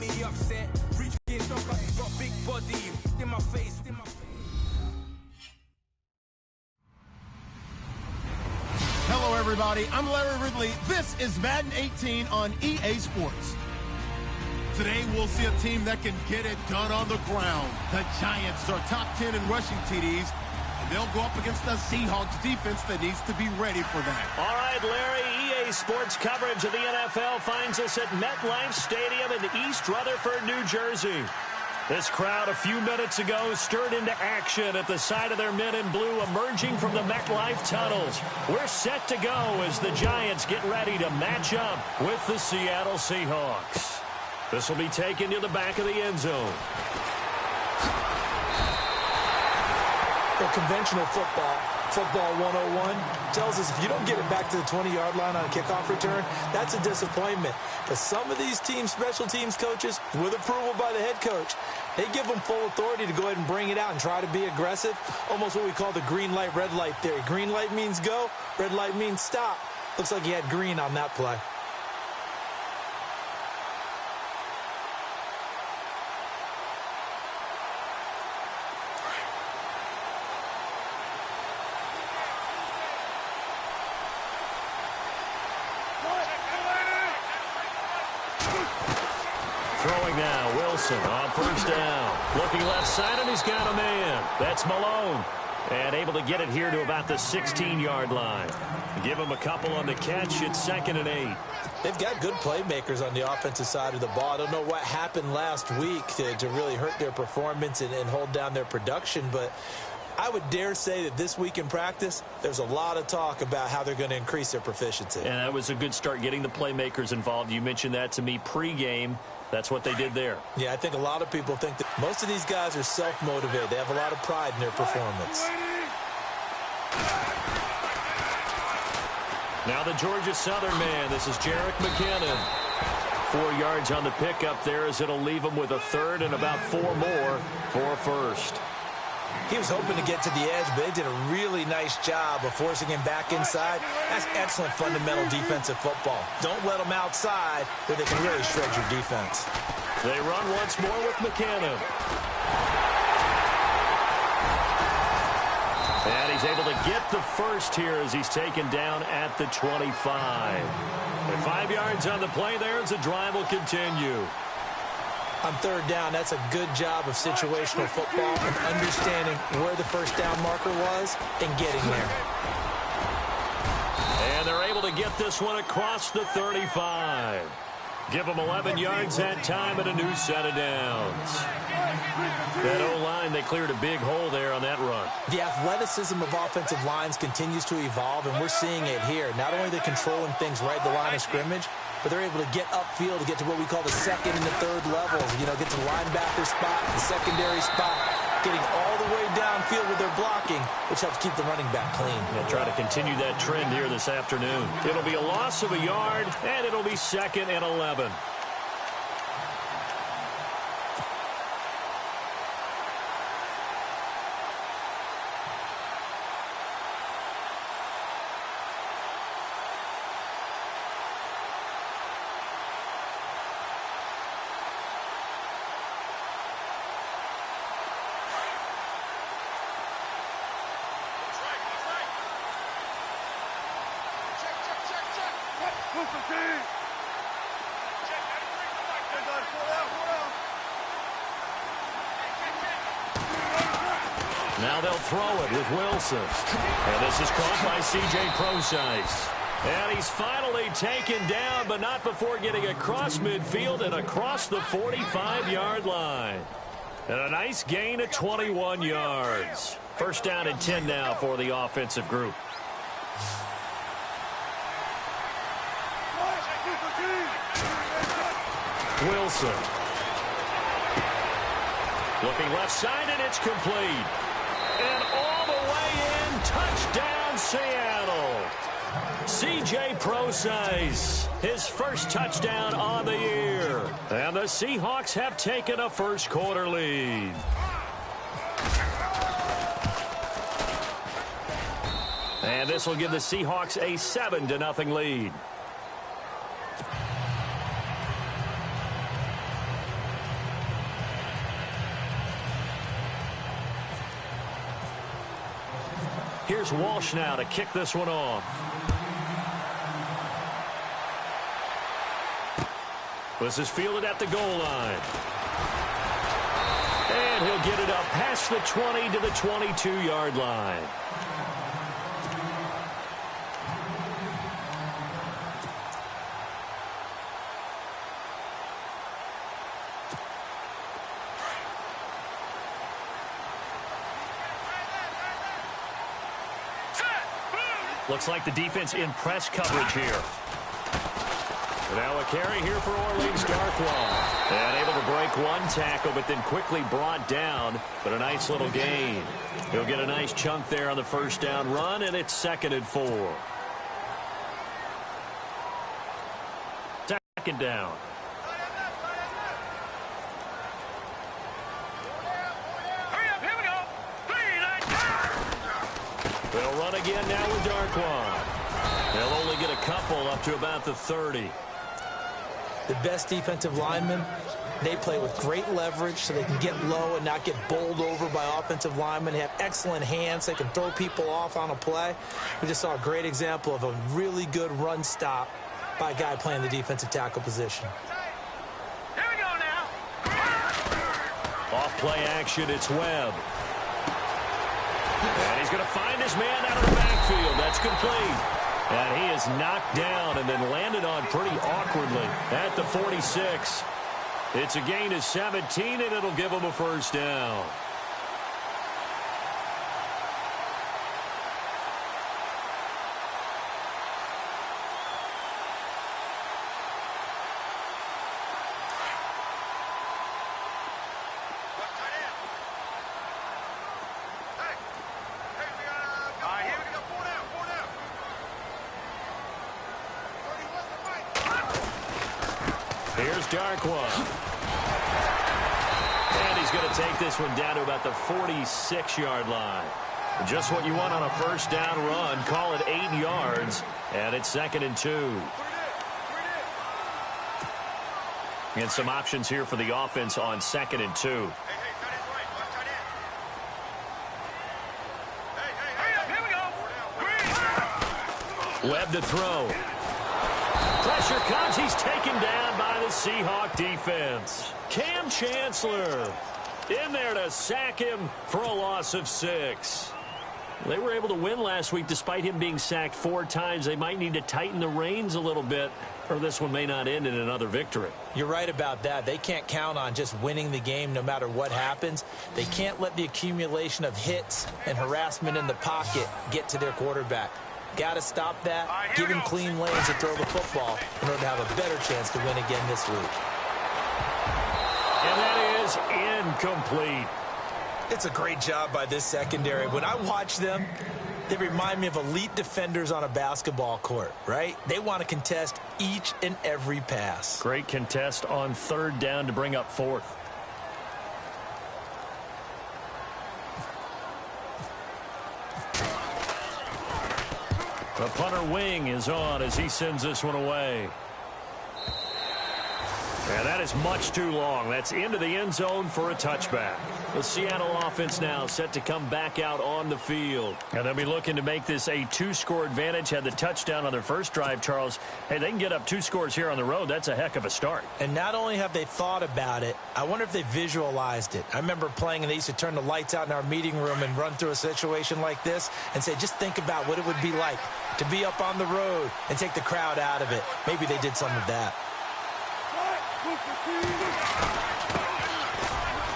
me upset. Reach against somebody, got big body. In my face, in my face. Hello, everybody. I'm Larry Ridley. This is Madden 18 on EA Sports. Today, we'll see a team that can get it done on the ground. The Giants are top 10 in rushing TDs, and they'll go up against the Seahawks defense that needs to be ready for that. All right, Larry, EA Sports coverage of the NFL finds us at MetLife Stadium in East Rutherford, New Jersey. This crowd a few minutes ago stirred into action at the side of their men in blue emerging from the MetLife tunnels. We're set to go as the Giants get ready to match up with the Seattle Seahawks. This will be taken to the back of the end zone. Well, conventional football 101, tells us if you don't get it back to the 20-yard line on a kickoff return, that's a disappointment. But some of these teams, special teams coaches, with approval by the head coach, they give them full authority to go ahead and bring it out and try to be aggressive. Almost what we call the green light, red light theory. Green light means go, red light means stop. Looks like he had green on that play. Throwing now, Wilson on first down. Looking left side, and he's got a man. That's Malone. And able to get it here to about the 16-yard line. Give him a couple on the catch. It's 2nd and 8. They've got good playmakers on the offensive side of the ball. I don't know what happened last week to really hurt their performance and hold down their production, but I would dare say that this week in practice, there's a lot of talk about how they're going to increase their proficiency. And that was a good start, getting the playmakers involved. You mentioned that to me pregame. That's what they did there. Yeah, I think a lot of people think that most of these guys are self-motivated. They have a lot of pride in their performance. Now the Georgia Southern man. This is Jerick McKinnon. 4 yards on the pickup there as it'll leave him with a third and about 4 more for a first. He was hoping to get to the edge, but they did a really nice job of forcing him back inside. That's excellent fundamental defensive football. Don't let them outside where they can really shred your defense. They run once more with McKinnon. And he's able to get the first here as he's taken down at the 25. And 5 yards on the play there as the drive will continue. On third down, that's a good job of situational football and understanding where the first down marker was and getting there. And they're able to get this one across the 35. Give them 11 yards that time and a new set of downs. That O-line, they cleared a big hole there on that run. The athleticism of offensive lines continues to evolve, and we're seeing it here. Not only are they controlling things right at the line of scrimmage, but they're able to get upfield to get to what we call the second and the third levels. You know, get to the linebacker spot, the secondary spot, getting all the way downfield with their blocking, which helps keep the running back clean. They'll try to continue that trend here this afternoon. It'll be a loss of a yard, and it'll be 2nd and 11. Now they'll throw it with Wilson. And this is caught by C.J. Procise. And he's finally taken down, but not before getting across midfield and across the 45-yard line. And a nice gain of 21 yards. First down and 10 now for the offensive group. Wilson. Looking left side, and it's complete. And all the way in, touchdown Seattle. C.J. Procise, his first touchdown on the year. And the Seahawks have taken a first quarter lead. And this will give the Seahawks a 7-0 lead. Here's Walsh now to kick this one off. This is fielded at the goal line. And he'll get it up past the 20 to the 22-yard line. Looks like the defense in press coverage here. Now a carry here for Orleans Darkwa. And able to break one tackle, but then quickly brought down. But a nice little gain. He'll get a nice chunk there on the first down run, and it's 2nd and 4. Second down. They'll run again now with Darkwa. They'll only get a couple up to about the 30. The best defensive linemen, they play with great leverage so they can get low and not get bowled over by offensive linemen. They have excellent hands. They can throw people off on a play. We just saw a great example of a really good run stop by a guy playing the defensive tackle position. Here we go now. Off play action, it's Webb. And he's going to find his man out of the backfield. That's complete. And he is knocked down and then landed on pretty awkwardly at the 46. It's a gain of 17, and it'll give him a first down. Here's Darkwa. And he's going to take this one down to about the 46-yard line. Just what you want on a first down run. Call it 8 yards. And it's 2nd and 2. And some options here for the offense on 2nd and 2. Webb to throw. Pressure comes. He's taken down by the Seahawk defense. Cam Chancellor in there to sack him for a loss of 6. They were able to win last week despite him being sacked 4 times. They might need to tighten the reins a little bit, or this one may not end in another victory. You're right about that. They can't count on just winning the game no matter what happens. They can't let the accumulation of hits and harassment in the pocket get to their quarterback. Got to stop that, give him clean lanes to throw the football in order to have a better chance to win again this week. And that is incomplete. It's a great job by this secondary. When I watch them, they remind me of elite defenders on a basketball court, right? They want to contest each and every pass. Great contest on 3rd down to bring up 4th. The punter wing is on as he sends this one away. And that is much too long. That's into the end zone for a touchback. The Seattle offense now set to come back out on the field. And they'll be looking to make this a 2-score advantage. Had the touchdown on their first drive, Charles. Hey, they can get up 2 scores here on the road. That's a heck of a start. And not only have they thought about it, I wonder if they visualized it. I remember playing and they used to turn the lights out in our meeting room and run through a situation like this and say, just think about what it would be like to be up on the road and take the crowd out of it. Maybe they did some of that.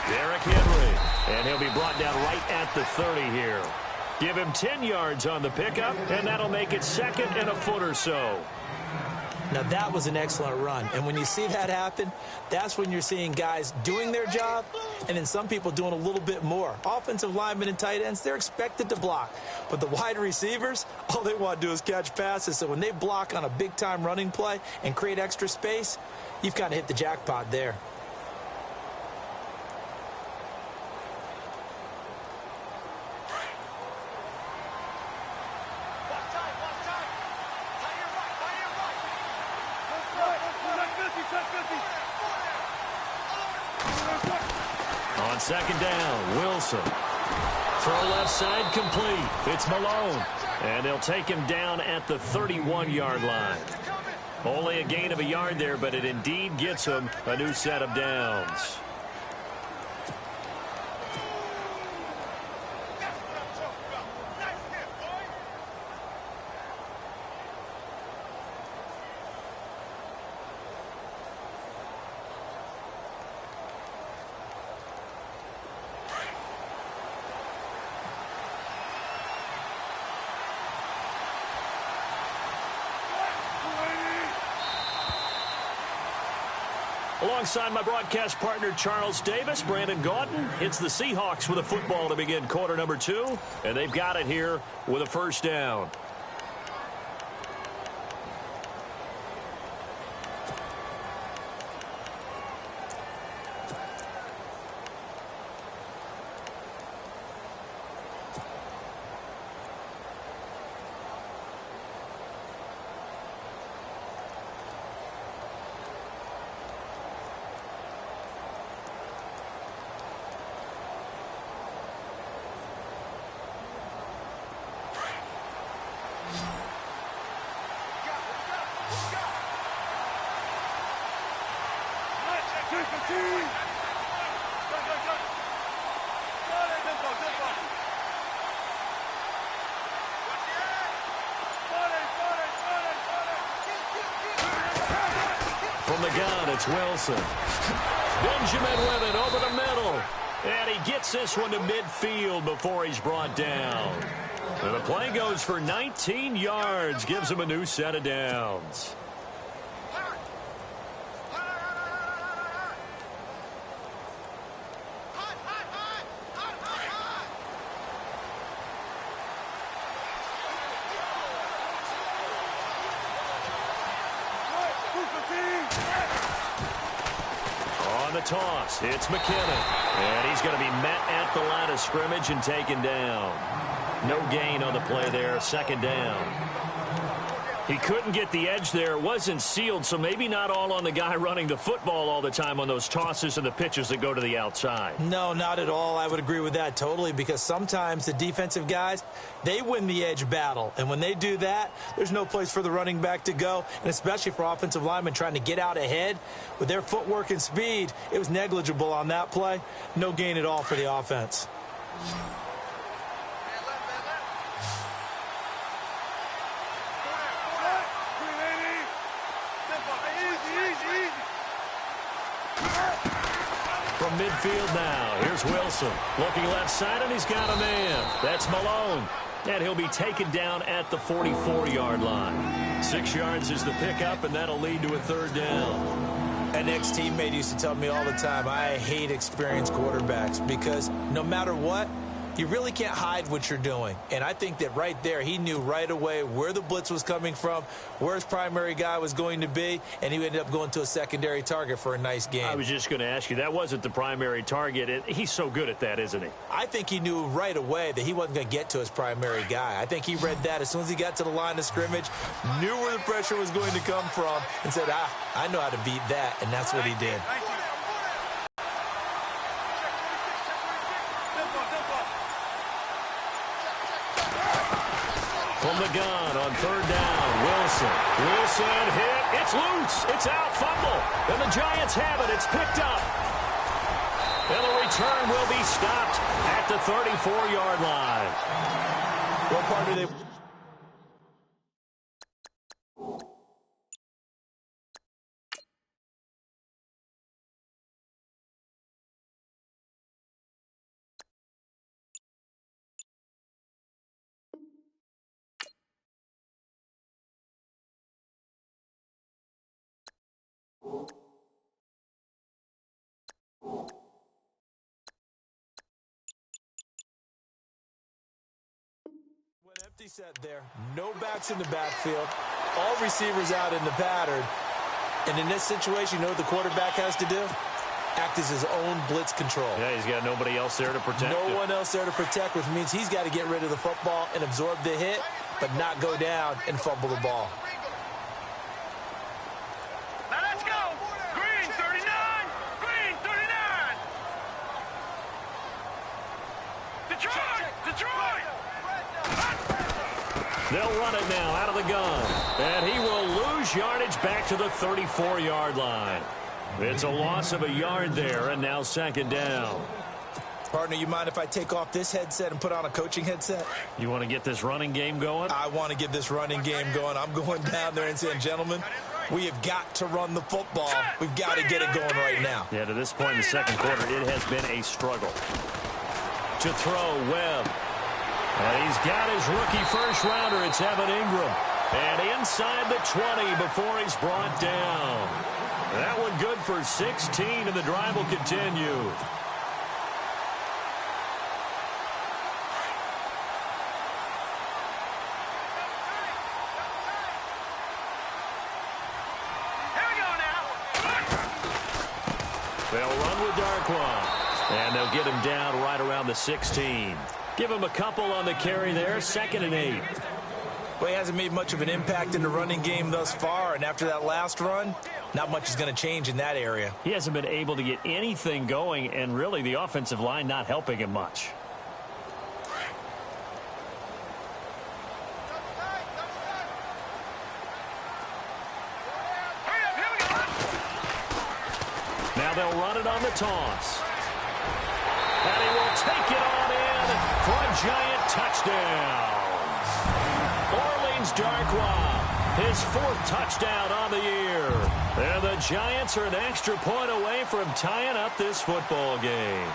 Derrick Henry, and he'll be brought down right at the 30 here. Give him 10 yards on the pickup, and that'll make it 2nd and a foot or so. Now, that was an excellent run. And when you see that happen, that's when you're seeing guys doing their job and then some people doing a little bit more. Offensive linemen and tight ends, they're expected to block. But the wide receivers, all they want to do is catch passes. So when they block on a big-time running play and create extra space, you've kind of hit the jackpot there. On 2nd down, Wilson Throw left side complete. It's Malone. And they'll take him down at the 31-yard line. Only a gain of a yard there, but it indeed gets him a new set of downs. Alongside my broadcast partner, Charles Davis, Brandon Gaudin hits the Seahawks with a football to begin quarter number 2, and they've got it here with a first down. From the gun, it's Wilson. Benjamin with it over the middle. And he gets this one to midfield before he's brought down. And the play goes for 19 yards, gives him a new set of downs. Toss. It's McKinnon. And he's going to be met at the line of scrimmage and taken down. No gain on the play there. Second down. He couldn't get the edge there. Wasn't sealed, so maybe not all on the guy running the football all the time on those tosses and the pitches that go to the outside. No, not at all. I would agree with that totally, because sometimes the defensive guys, they win the edge battle. And when they do that, there's no place for the running back to go, and especially for offensive linemen trying to get out ahead. With their footwork and speed, it was negligible on that play. No gain at all for the offense. From midfield now, here's Wilson. Looking left side, and he's got a man. That's Malone. And he'll be taken down at the 44-yard line. 6 yards is the pickup, and that'll lead to a third down. An ex-teammate used to tell me all the time, I hate experienced quarterbacks, because no matter what, you really can't hide what you're doing. And I think that right there, he knew right away where the blitz was coming from, where his primary guy was going to be, and he ended up going to a secondary target for a nice game. I was just going to ask you, that wasn't the primary target. He's so good at that, isn't he? I think he knew right away that he wasn't going to get to his primary guy. I think he read that as soon as he got to the line of scrimmage, knew where the pressure was going to come from, and said, I know how to beat that, and that's what he did. From the gun on third down, Wilson. Wilson hit. It's loose. It's out. Fumble. And the Giants have it. It's picked up. And the return will be stopped at the 34-yard line. What part do they... Empty set there. No backs in the backfield. All receivers out in the pattern. And in this situation, you know what the quarterback has to do? Act as his own blitz control. Yeah, he's got nobody else there to protect him. No one else there to protect, which means he's got to get rid of the football and absorb the hit, but not go down and fumble the ball. Now let's go. Green 39. Green 39. Detroit. They'll run it now out of the gun. And he will lose yardage back to the 34-yard line. It's a loss of a yard there, and now second down. Partner, you mind if I take off this headset and put on a coaching headset? You want to get this running game going? I want to get this running game going. I'm going down there and saying, gentlemen, we have got to run the football. We've got to get it going right now. Yeah, to this point in the second quarter, it has been a struggle. To throw, Webb. And he's got his rookie first-rounder. It's Evan Ingram. And inside the 20 before he's brought down. That one good for 16, and the drive will continue. They'll run with Darkwa, and they'll get him down right around the 16. Give him a couple on the carry there, 2nd and 8. Well, he hasn't made much of an impact in the running game thus far, and after that last run, not much is going to change in that area. He hasn't been able to get anything going, and really the offensive line not helping him much. Now they'll run it on the toss. And he will take it on in for a giant touchdown. Orleans Darkwa, his 4th touchdown on the year. And the Giants are an extra point away from tying up this football game.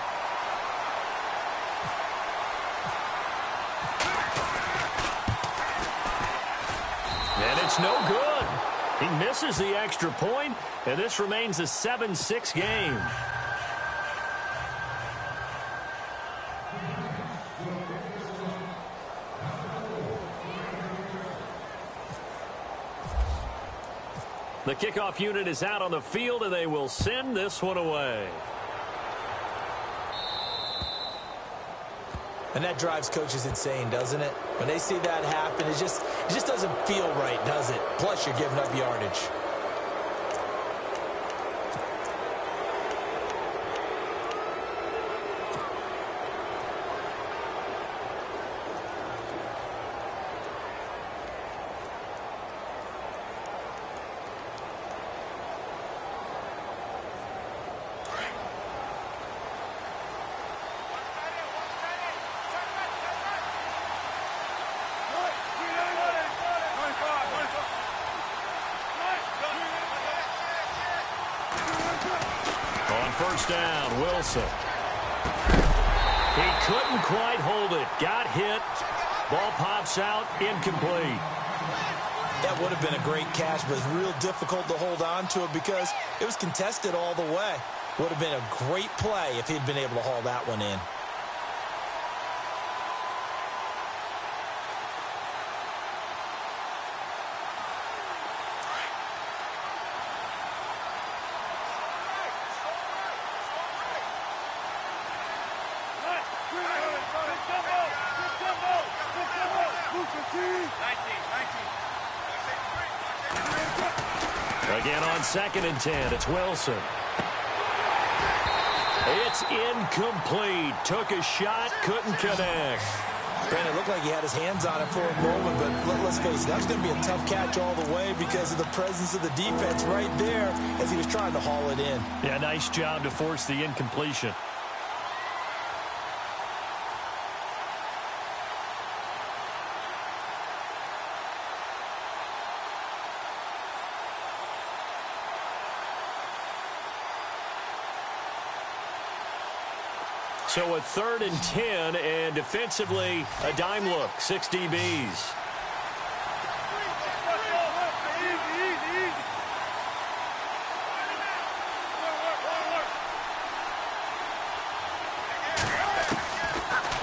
And it's no good. He misses the extra point, and this remains a 7-6 game. The kickoff unit is out on the field, and they will send this one away. And that drives coaches insane, doesn't it? When they see that happen, it just doesn't feel right, does it? Plus, you're giving up yardage. First down, Wilson. He couldn't quite hold it. Got hit. Ball pops out, incomplete. That would have been a great catch, but it's real difficult to hold on to it because it was contested all the way. Would have been a great play if he'd been able to haul that one in. Again on 2nd and 10, it's Wilson. It's incomplete. Took a shot, couldn't connect. Brandon, it looked like he had his hands on it for a moment, but let's face it, that's going to be a tough catch all the way because of the presence of the defense right there as he was trying to haul it in. Yeah, nice job to force the incompletion. So a 3rd and 10, and defensively, a dime look, 6 DBs.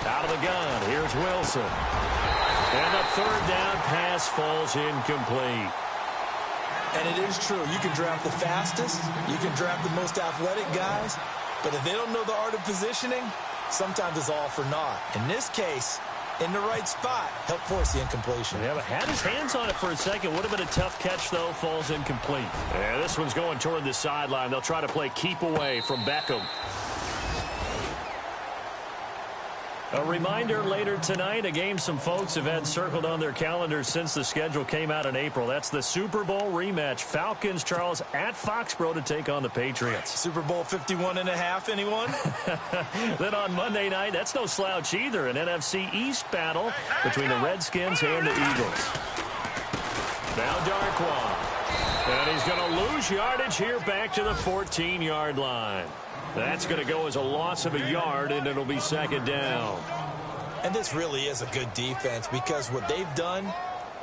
Out of the gun, here's Wilson. And the 3rd down pass falls incomplete. And it is true, you can draft the fastest, you can draft the most athletic guys, but if they don't know the art of positioning, sometimes it's all for naught. In this case, in the right spot, helped force the incompletion. Yeah, but had his hands on it for a second. Would have been a tough catch, though. Falls incomplete. Yeah, this one's going toward the sideline. They'll try to play keep away from Beckham. A reminder later tonight, a game some folks have had circled on their calendars since the schedule came out in April. That's the Super Bowl rematch. Falcons, Charles, at Foxborough to take on the Patriots. Super Bowl 51.5, anyone? Then on Monday night, that's no slouch either. An NFC East battle between the Redskins and the Eagles. Now Darkwa. And he's going to lose yardage here back to the 14-yard line. That's going to go as a loss of a yard, and it'll be second down. And this really is a good defense because what they've done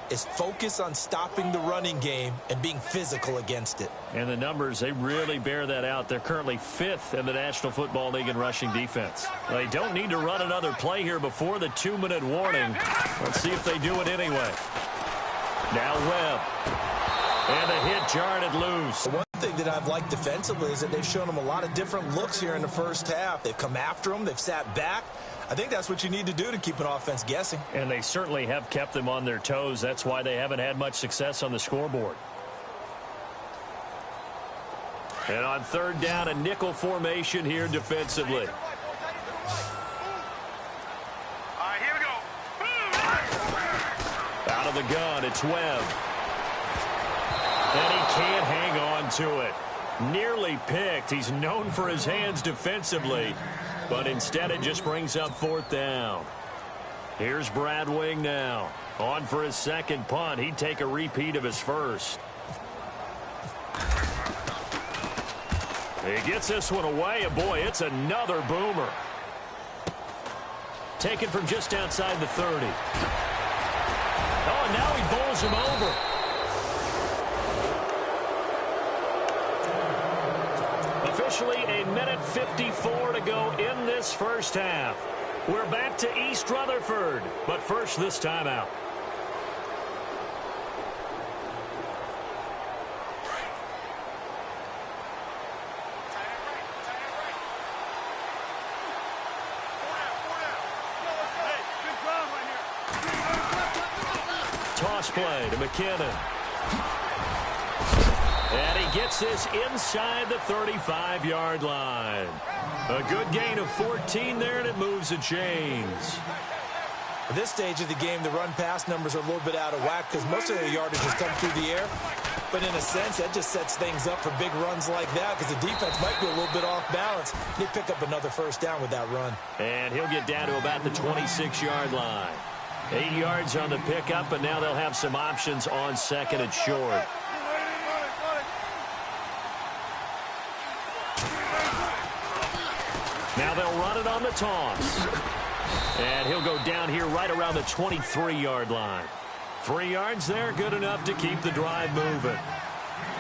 is focus on stopping the running game and being physical against it. And the numbers, they really bear that out. They're currently 5th in the National Football League in rushing defense. They don't need to run another play here before the 2-minute warning. Let's see if they do it anyway. Now Webb. And a hit jarred loose. One thing that I've liked defensively is that they've shown them a lot of different looks here in the first half. They've come after them. They've sat back. I think that's what you need to do to keep an offense guessing. And they certainly have kept them on their toes. That's why they haven't had much success on the scoreboard. And on third down, a nickel formation here defensively. All right, here we go. Out of the gun, it's Webb. And he can't hang on to it. Nearly picked. He's known for his hands defensively, but instead it just brings up fourth down. Here's Brad Wing now. On for his second punt. He'd take a repeat of his first. He gets this one away, and boy, it's another boomer. Taken from just outside the 30. Oh, and now he bowls him over. Officially a minute 54 to go in this first half. We're back to East Rutherford, but first this timeout. Toss play to McKinnon. And he gets this inside the 35-yard line. A good gain of 14 there, and it moves the chains. At this stage of the game, the run-pass numbers are a little bit out of whack because most of the yardage has come through the air. But in a sense, that just sets things up for big runs like that because the defense might be a little bit off balance. They pick up another first down with that run. And he'll get down to about the 26-yard line. 8 yards on the pickup, and now they'll have some options on second and short. Now they'll run it on the toss. And he'll go down here right around the 23-yard line. 3 yards there, good enough to keep the drive moving.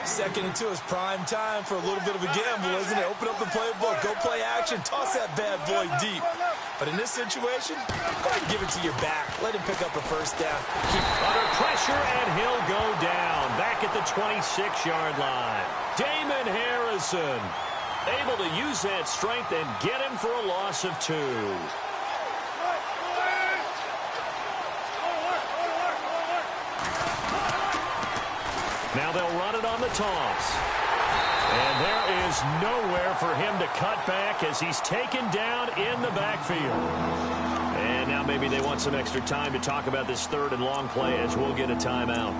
Second and 2 is prime time for a little bit of a gamble, isn't it? Open up the playbook, go play action, toss that bad boy deep. But in this situation, go ahead and give it to your back. Let him pick up a first down. Keep under pressure, and he'll go down. Back at the 26-yard line. Damon Harrison able to use that strength and get him for a loss of 2. Now they'll run it on the toss. And there is nowhere for him to cut back as he's taken down in the backfield. And now maybe they want some extra time to talk about this third and long play as we'll get a timeout.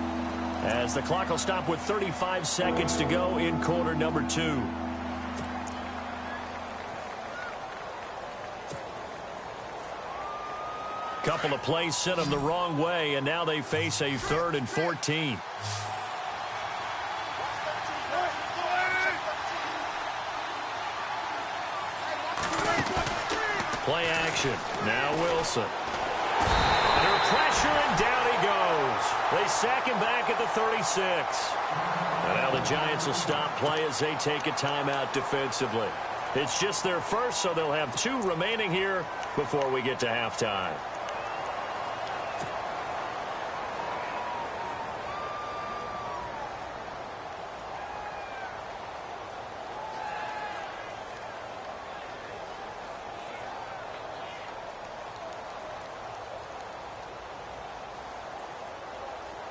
As the clock will stop with 35 seconds to go in quarter number 2. Couple of plays sent them the wrong way, and now they face a 3rd and 14. Play action. Now Wilson. Under pressure, and down he goes. They sack him back at the 36. And now the Giants will stop play as they take a timeout defensively. It's just their first, so they'll have 2 remaining here before we get to halftime.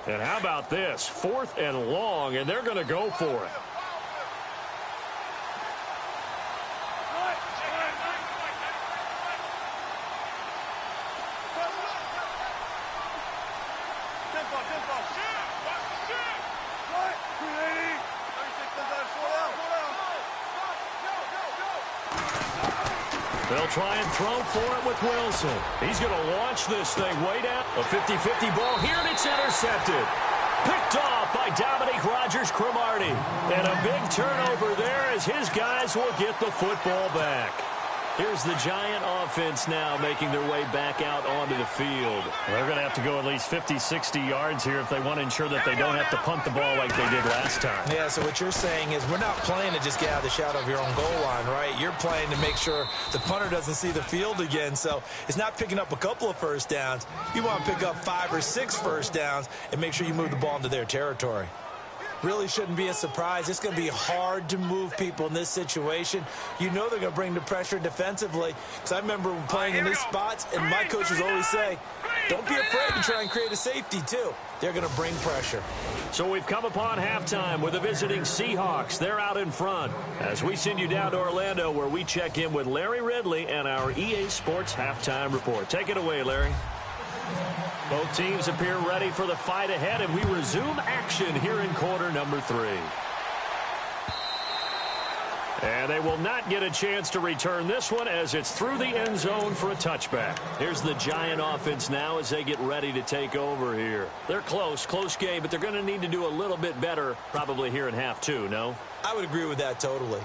And how about this? 4th and long, and they're going to go for it. They'll try and throw for it with Wilson. He's going to launch this thing way down. A 50-50 ball here, and it's intercepted. Picked off by Dominique Rodgers-Cromartie. And a big turnover there as his guys will get the football back. Here's the Giant offense now making their way back out onto the field. They're going to have to go at least 50, 60 yards here if they want to ensure that they don't have to punt the ball like they did last time. Yeah, so what you're saying is we're not playing to just get out of the shadow of your own goal line, right? You're playing to make sure the punter doesn't see the field again. So it's not picking up a couple of first downs. You want to pick up 5 or 6 first downs and make sure you move the ball into their territory. Really shouldn't be a surprise. It's going to be hard to move people in this situation. You know they're going to bring the pressure defensively. Because I remember playing in these spots, and my coaches always say, don't be afraid to try and create a safety, too. They're going to bring pressure. So we've come upon halftime with the visiting Seahawks. They're out in front as we send you down to Orlando, where we check in with Larry Ridley and our EA Sports Halftime Report. Take it away, Larry. Both teams appear ready for the fight ahead, and we resume action here in quarter number 3. And they will not get a chance to return this one as it's through the end zone for a touchback. Here's the Giant offense now as they get ready to take over here. They're close game, but they're going to need to do a little bit better probably here in half 2, no? I would agree with that totally.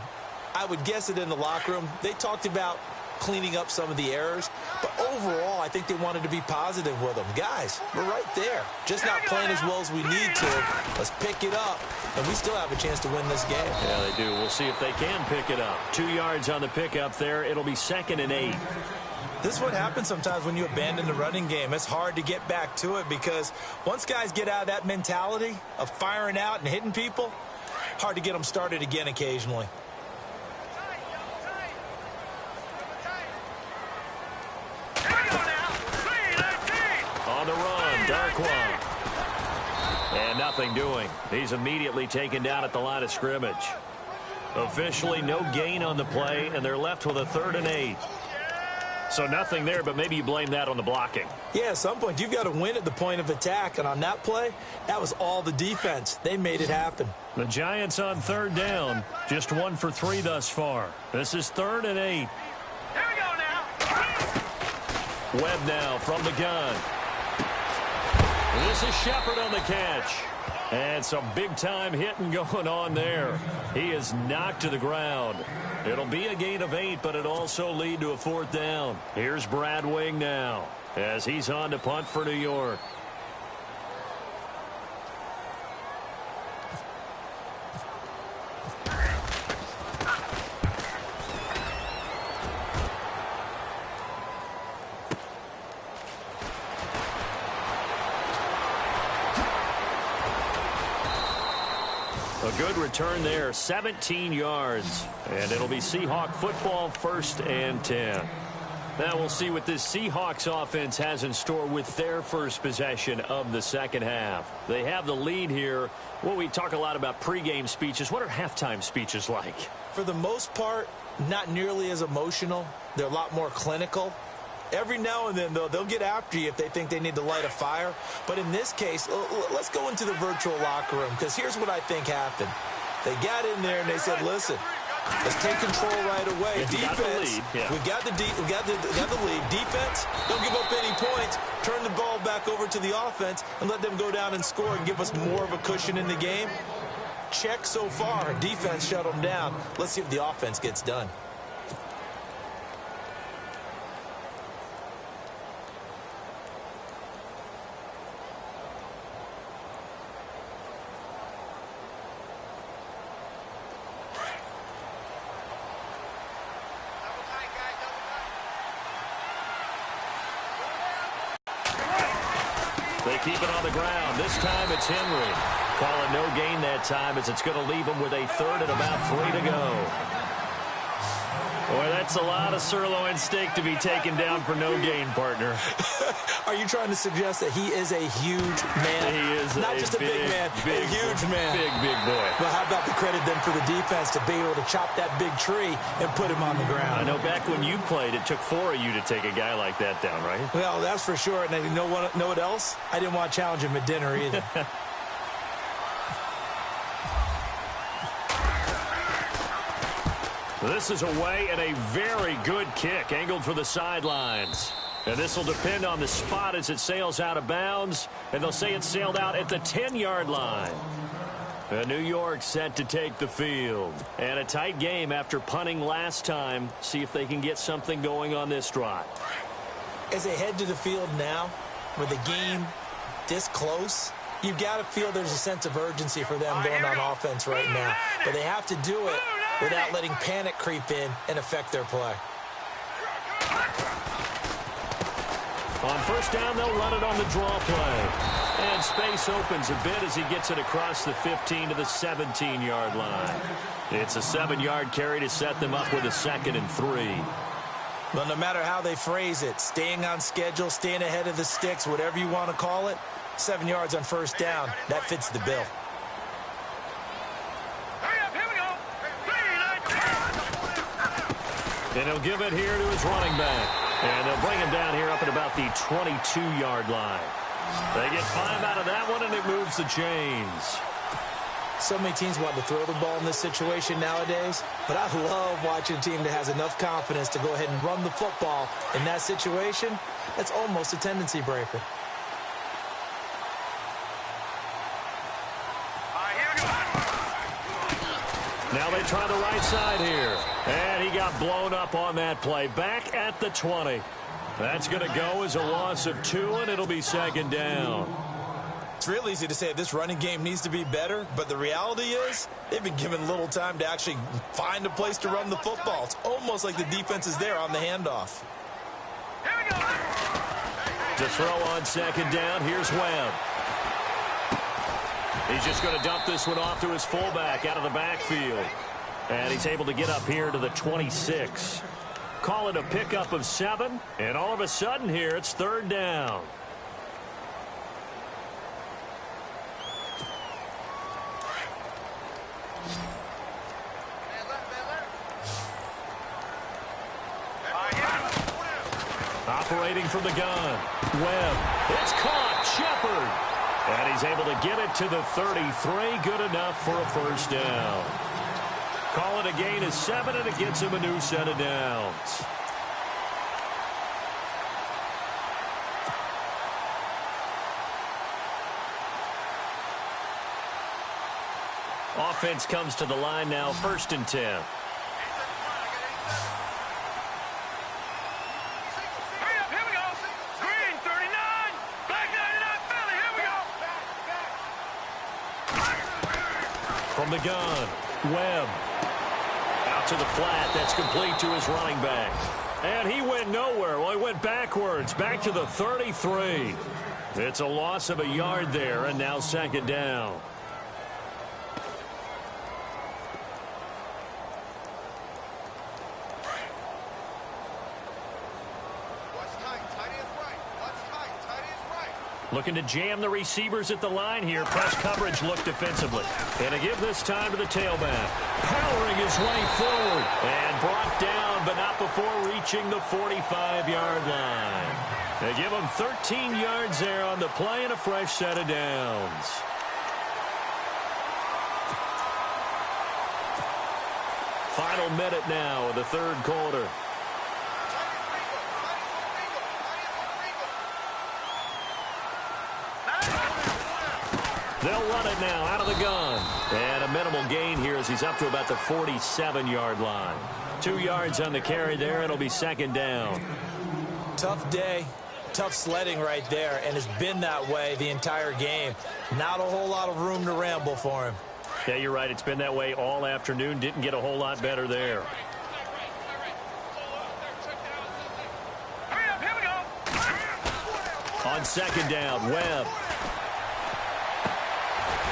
I would guess it in the locker room. They talked about cleaning up some of the errors, but overall I think they wanted to be positive with them. Guys, we're right there, just not playing as well as we need to. Let's pick it up, and we still have a chance to win this game. Yeah, they do. We'll see if they can pick it up. 2 yards on the pickup there. It'll be 2nd and 8. This is what happens sometimes when you abandon the running game. It's hard to get back to it because once guys get out of that mentality of firing out and hitting people, hard to get them started again occasionally. On the run, Darkwa. And nothing doing. He's immediately taken down at the line of scrimmage. Officially no gain on the play, and they're left with a 3rd and 8. So nothing there, but maybe you blame that on the blocking. Yeah, at some point you've got to win at the point of attack, and on that play, that was all the defense. They made it happen. The Giants on 3rd down, just 1 for 3 thus far. This is 3rd and 8. Here we go now. Webb now from the gun. This is Shepard on the catch. And some big-time hitting going on there. He is knocked to the ground. It'll be a gain of 8, but it also lead to a 4th down. Here's Brad Wing now as he's on to punt for New York. A good return there, 17 yards. And it'll be Seahawk football, 1st and 10. Now we'll see what this Seahawks offense has in store with their first possession of the second half. They have the lead here. Well, we talk a lot about pregame speeches. What are halftime speeches like? For the most part, not nearly as emotional. They're a lot more clinical. Every now and then, though, they'll get after you if they think they need to light a fire. But in this case, let's go into the virtual locker room, because here's what I think happened. They got in there and they said, listen, let's take control right away. Defense, we got the lead. Defense, don't give up any points. Turn the ball back over to the offense and let them go down and score and give us more of a cushion in the game. Check so far. Defense shut them down. Let's see if the offense gets done. They keep it on the ground. This time it's Henry. Calling no gain that time as it's going to leave him with a 3rd and about 3 to go. Boy, that's a lot of sirloin steak to be taken down for no gain, partner. Are you trying to suggest that he is a huge man? He is not just a big man, a huge man. Big boy. Well, how about the credit then for the defense to be able to chop that big tree and put him on the ground? I know back when you played, it took 4 of you to take a guy like that down, right? Well, that's for sure. And you know what else? I didn't want to challenge him at dinner either. This is away and a very good kick angled for the sidelines. And this will depend on the spot as it sails out of bounds. And they'll say it sailed out at the 10-yard line. And New York set to take the field. And a tight game after punting last time. See if they can get something going on this drive. As they head to the field now, with the game this close, you've got to feel there's a sense of urgency for them going on offense right now. But they have to do it without letting panic creep in and affect their play. On first down, they'll run it on the draw play. And space opens a bit as he gets it across the 15 to the 17-yard line. It's a 7-yard carry to set them up with a 2nd and 3. Well, no matter how they phrase it, staying on schedule, staying ahead of the sticks, whatever you want to call it, 7 yards on first down, that fits the bill. And he'll give it here to his running back. And they'll bring him down here up at about the 22-yard line. They get 5 out of that one, and it moves the chains. So many teams want to throw the ball in this situation nowadays, but I love watching a team that has enough confidence to go ahead and run the football. In that situation, that's almost a tendency breaker. Now they try the right side here. And he got blown up on that play. Back at the 20. That's going to go as a loss of 2, and it'll be 2nd down. It's real easy to say this running game needs to be better, but the reality is they've been given little time to actually find a place to run the football. It's almost like the defense is there on the handoff. To throw on 2nd down, here's Webb. He's just going to dump this one off to his fullback out of the backfield. And he's able to get up here to the 26. Call it a pickup of 7, and all of a sudden here it's 3rd down. Operating from the gun. Webb. It's caught. Shepard. And he's able to get it to the 33. Good enough for a first down. Call it a gain of 7, and it gets him a new set of downs. Offense comes to the line now, 1st and 10. From the gun, Webb. Out to the flat. That's complete to his running back. And he went nowhere. Well, he went backwards, back to the 33. It's a loss of a yard there, and now 2nd down. Looking to jam the receivers at the line here. Press coverage look defensively. And to give this time to the tailback. Powering his way forward. And brought down, but not before reaching the 45-yard line. They give him 13 yards there on the play and a fresh set of downs. Final minute now of the 3rd quarter. They'll run it now out of the gun. And a minimal gain here as he's up to about the 47-yard line. 2 yards on the carry there. It'll be 2nd down. Tough day. Tough sledding right there, and it's been that way the entire game. Not a whole lot of room to ramble for him. Yeah, you're right. It's been that way all afternoon. Didn't get a whole lot better there. On 2nd down, Webb.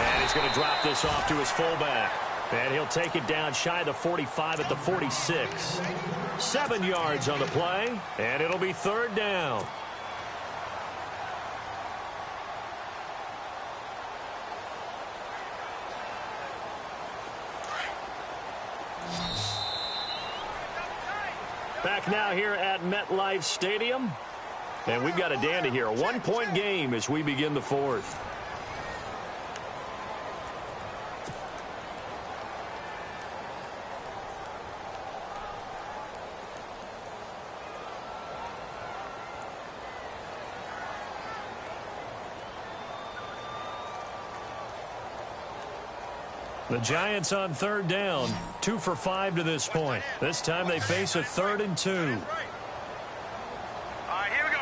And he's going to drop this off to his fullback. And he'll take it down shy of the 45 at the 46. 7 yards on the play, and it'll be 3rd down. Back now here at MetLife Stadium. And we've got a dandy here. A 1-point game as we begin the 4th. The Giants on third down, 2 for 5 to this point. This time they face a 3rd and 2. All right, here we go.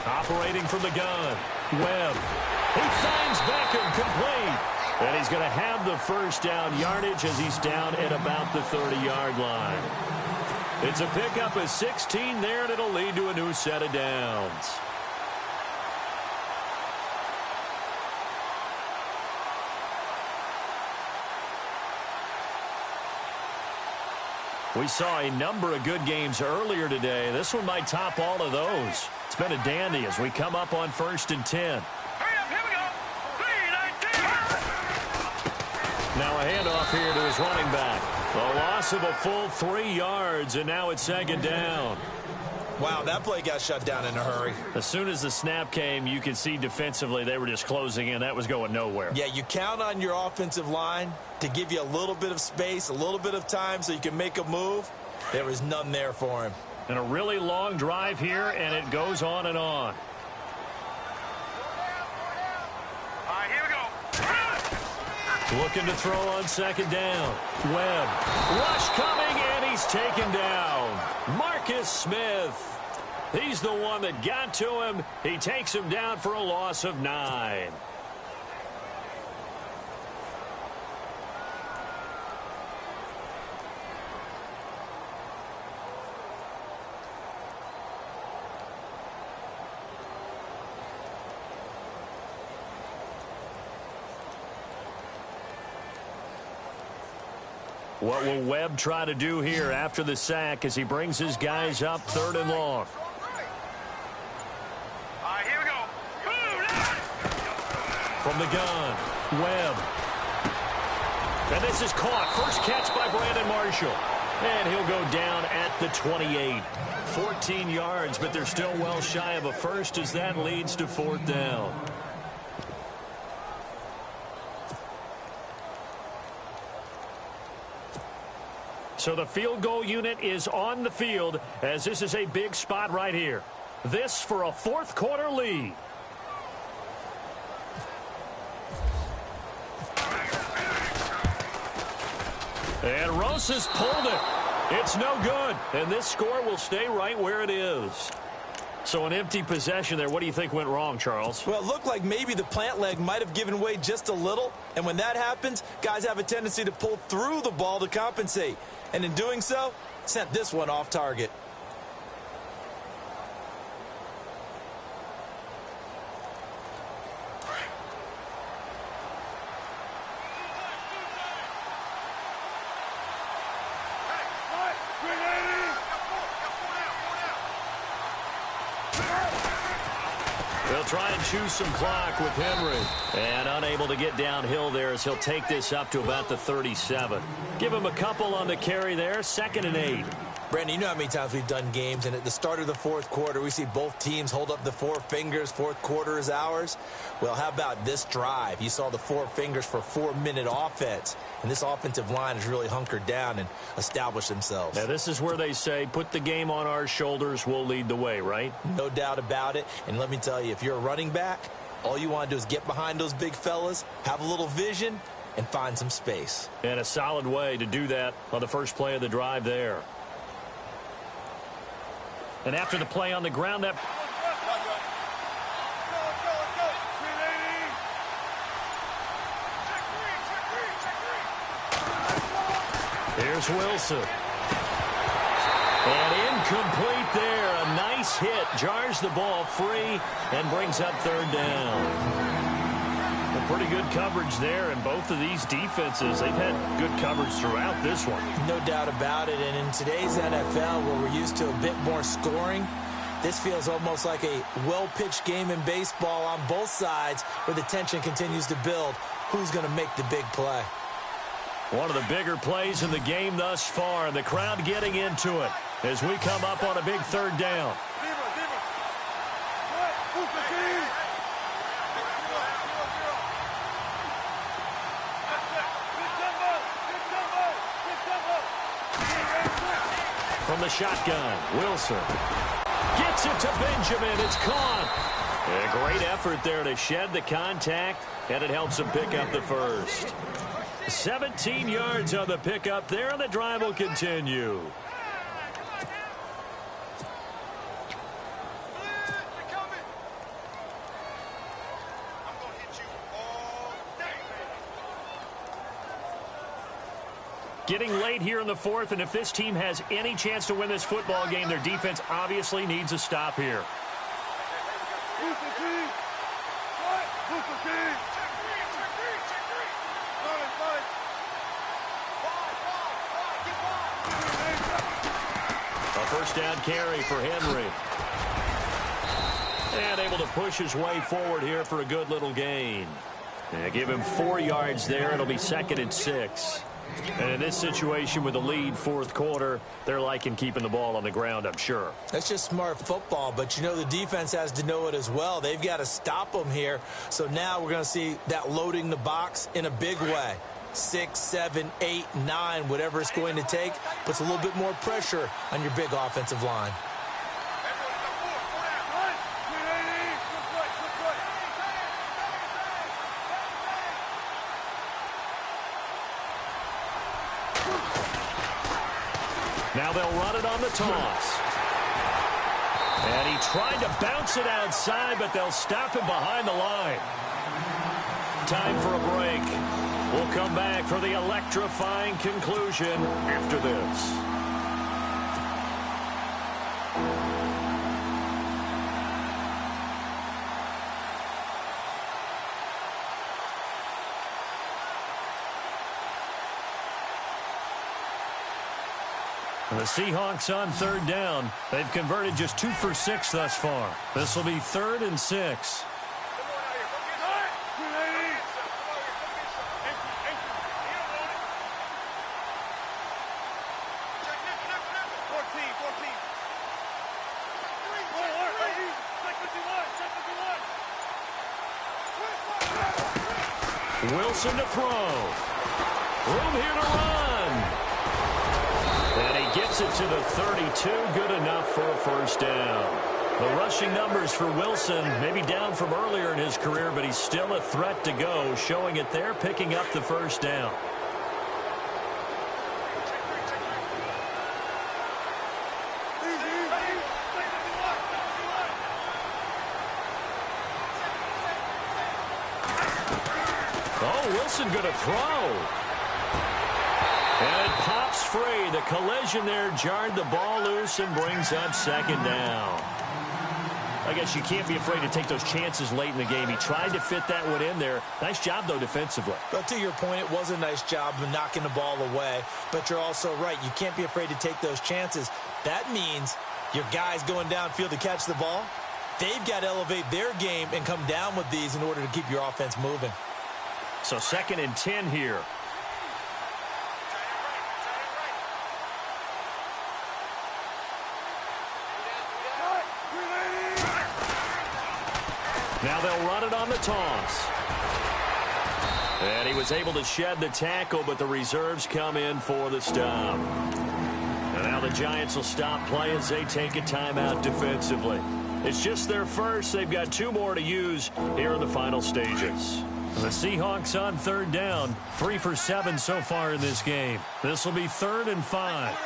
Operating from the gun, Webb. He finds Beckham complete. And he's going to have the first down yardage as he's down at about the 30-yard line. It's a pickup of 16 there, and it'll lead to a new set of downs. We saw a number of good games earlier today. This one might top all of those. It's been a dandy as we come up on 1st and 10. Now a handoff here to his running back. A loss of a full 3 yards, and now it's 2nd down. Wow, that play got shut down in a hurry. As soon as the snap came, you could see defensively they were just closing in. That was going nowhere. Yeah, you count on your offensive line to give you a little bit of space, a little bit of time so you can make a move. There was none there for him. And a really long drive here, and it goes on and on. Looking to throw on 2nd down. Webb. Rush coming, and he's taken down. Marcus Smith. He's the one that got to him. He takes him down for a loss of 9. What will Webb try to do here after the sack as he brings his guys up 3rd and long? All right, here we go. From the gun, Webb. And this is caught. First catch by Brandon Marshall. And he'll go down at the 28. 14 yards, but they're still well shy of a first as that leads to 4th down. So the field goal unit is on the field as this is a big spot right here. This for a 4th quarter lead. And Rosas pulled it. It's no good. And this score will stay right where it is. So an empty possession there. What do you think went wrong, Charles? Well, it looked like maybe the plant leg might have given way just a little. And when that happens, guys have a tendency to pull through the ball to compensate. And in doing so, sent this one off target. They'll try and choose some clock with Henry. And unable to get downhill there as he'll take this up to about the 37. Give him a couple on the carry there. 2nd and 8. Brandon, you know how many times we've done games, and at the start of the 4th quarter, we see both teams hold up the 4 fingers. 4th quarter is ours. Well, how about this drive? You saw the 4 fingers for 4-minute offense, and this offensive line has really hunkered down and established themselves. Now, this is where they say, put the game on our shoulders, we'll lead the way, right? No doubt about it, and let me tell you, if you're a running back, all you want to do is get behind those big fellas, have a little vision, and find some space. And a solid way to do that on the first play of the drive there. And after the play on the ground, that... Here's Wilson. And incomplete there. A nice hit. Jars the ball free and brings up 3rd down. Well, pretty good coverage there, and both of these defenses, they've had good coverage throughout this one. No doubt about it, and in today's NFL, where we're used to a bit more scoring, this feels almost like a well-pitched game in baseball on both sides where the tension continues to build. Who's going to make the big play? One of the bigger plays in the game thus far, and the crowd getting into it as we come up on a big 3rd down. From the shotgun, Wilson gets it to Benjamin. It's caught. A great effort there to shed the contact, and it helps him pick up the first. 17 yards on the pickup there, and the drive will continue. Getting late here in the fourth, and if this team has any chance to win this football game, their defense obviously needs a stop here. A first down carry for Henry. And able to push his way forward here for a good little gain. And give him 4 yards there. It'll be 2nd and 6. And in this situation with the lead fourth quarter, they're liking keeping the ball on the ground, I'm sure. That's just smart football, but you know the defense has to know it as well. They've got to stop them here. So now we're going to see that loading the box in a big way. 6, 7, 8, 9, whatever it's going to take, puts a little bit more pressure on your big offensive line. Now they'll run it on the toss. And he tried to bounce it outside, but they'll stop him behind the line. Time for a break. We'll come back for the electrifying conclusion after this. The Seahawks on 3rd down. They've converted just 2 for 6 thus far. This will be 3rd and 6. Wilson to throw. Room here to run. And he gets it to the 32. Good enough for a first down. The rushing numbers for Wilson maybe down from earlier in his career, but he's still a threat to go, showing it there, picking up the first down. Oh, Wilson going to throw. And it pops free. The collision there jarred the ball loose and brings up 2nd down. I guess you can't be afraid to take those chances late in the game. He tried to fit that one in there. Nice job, though, defensively. But to your point, it was a nice job of knocking the ball away. But you're also right. You can't be afraid to take those chances. That means your guys going downfield to catch the ball, they've got to elevate their game and come down with these in order to keep your offense moving. So 2nd and 10 here. Now they'll run it on the toss. And he was able to shed the tackle, but the reserves come in for the stop. And now the Giants will stop play as they take a timeout defensively. It's just their first. They've got 2 more to use here in the final stages. The Seahawks on 3rd down. 3 for 7 so far in this game. This will be 3rd and 5.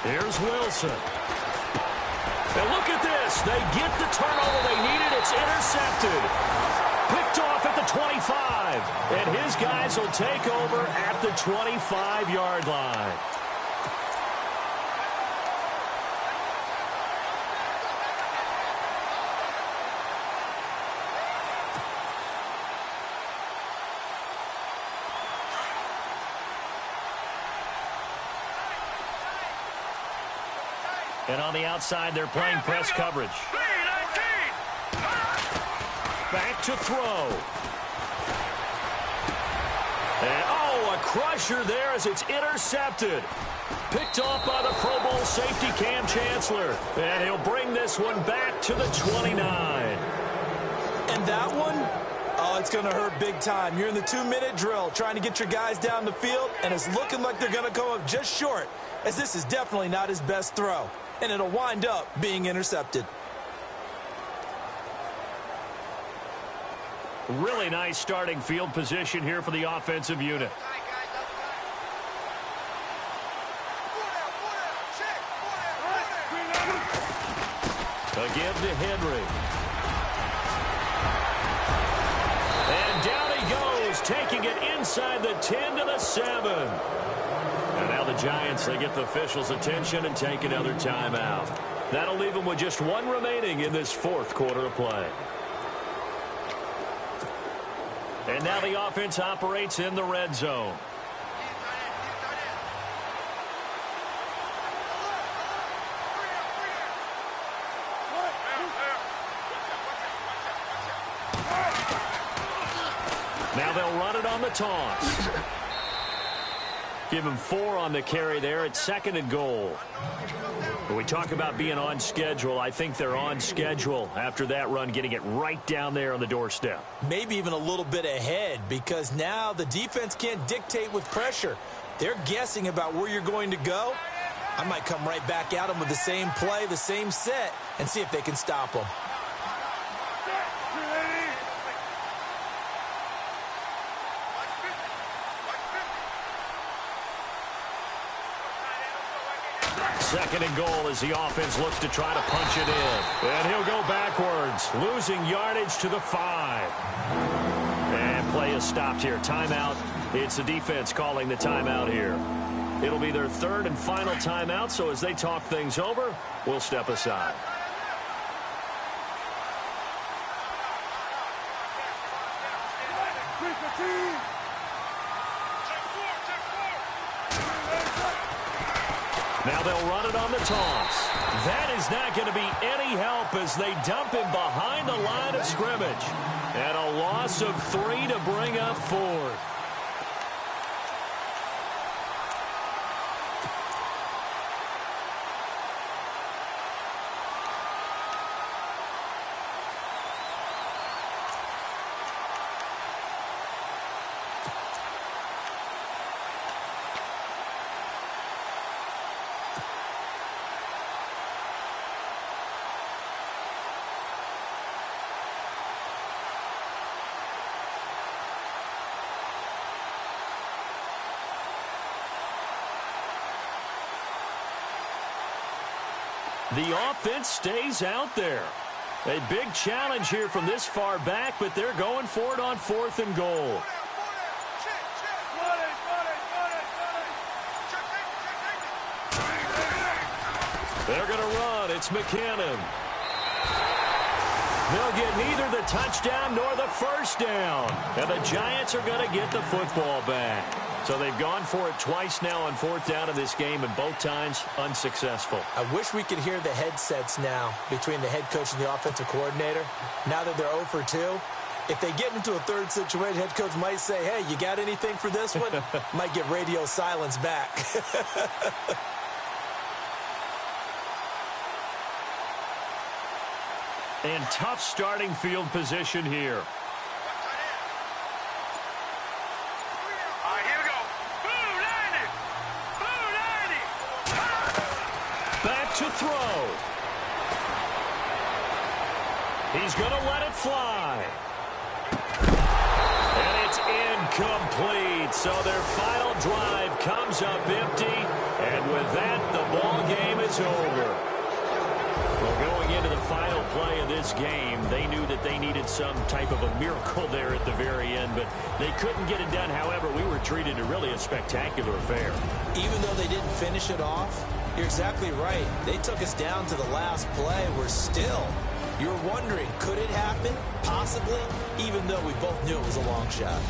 Here's Wilson. And look at this. They get the turnover they needed. It's intercepted. Picked off at the 25. And his guys will take over at the 25-yard line. And on the outside, they're playing press coverage. Back to throw. And, oh, a crusher there as it's intercepted. Picked off by the Pro Bowl safety Cam Chancellor. And he'll bring this one back to the 29. And that one, oh, it's going to hurt big time. You're in the 2-minute drill trying to get your guys down the field, and it's looking like they're going to come up just short, as this is definitely not his best throw. And it'll wind up being intercepted. Really nice starting field position here for the offensive unit. Again to Henry. And down he goes, taking it inside the 10 to the 7. And now the Giants, they get the officials' attention and take another timeout. That'll leave them with just one remaining in this fourth quarter of play. And now the offense operates in the red zone. Now they'll run it on the toss. Give him 4 on the carry there. It's 2nd and goal. When we talk about being on schedule, I think they're on schedule after that run, getting it right down there on the doorstep. Maybe even a little bit ahead, because now the defense can't dictate with pressure. They're guessing about where you're going to go. I might come right back at them with the same play, the same set, and see if they can stop them. Second and goal as the offense looks to try to punch it in. And he'll go backwards, losing yardage to the 5. And play is stopped here. Timeout. It's the defense calling the timeout here. It'll be their 3rd and final timeout, so as they talk things over, we'll step aside. Now they'll run it on the toss. That is not going to be any help as they dump him behind the line of scrimmage. And a loss of 3 to bring up 4th. The offense stays out there. A big challenge here from this far back, but they're going for it on 4th and goal. They're going to run. It's McKinnon. They'll get neither the touchdown nor the first down. And the Giants are going to get the football back. So they've gone for it twice now on 4th down in this game, and both times unsuccessful. I wish we could hear the headsets now between the head coach and the offensive coordinator. Now that they're 0 for 2, if they get into a 3rd situation, head coach might say, hey, you got anything for this one? Might get radio silence back. And tough starting field position here. To throw. He's going to let it fly. And it's incomplete. So their final drive comes up empty. And with that, the ball game is over. Well, going into the final play of this game, they knew that they needed some type of a miracle there at the very end, but they couldn't get it done. However, we were treated to really a spectacular affair. Even though they didn't finish it off, you're exactly right. They took us down to the last play. You're wondering, could it happen? Possibly, even though we both knew it was a long shot.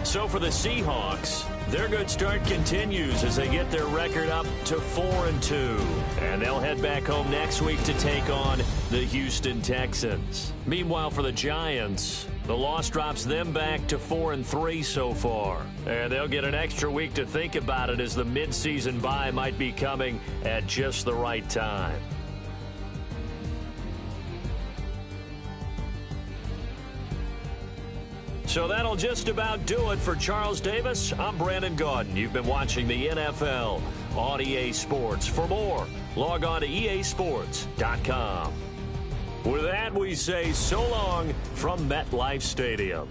So for the Seahawks, their good start continues as they get their record up to 4-2. And they'll head back home next week to take on the Houston Texans. Meanwhile, for the Giants, The loss drops them back to 4-3 so far. And they'll get an extra week to think about it as the midseason bye might be coming at just the right time. So that'll just about do it for Charles Davis. I'm Brandon Gaudin. You've been watching the NFL on EA Sports. For more, log on to easports.com. With that, we say so long from MetLife Stadium.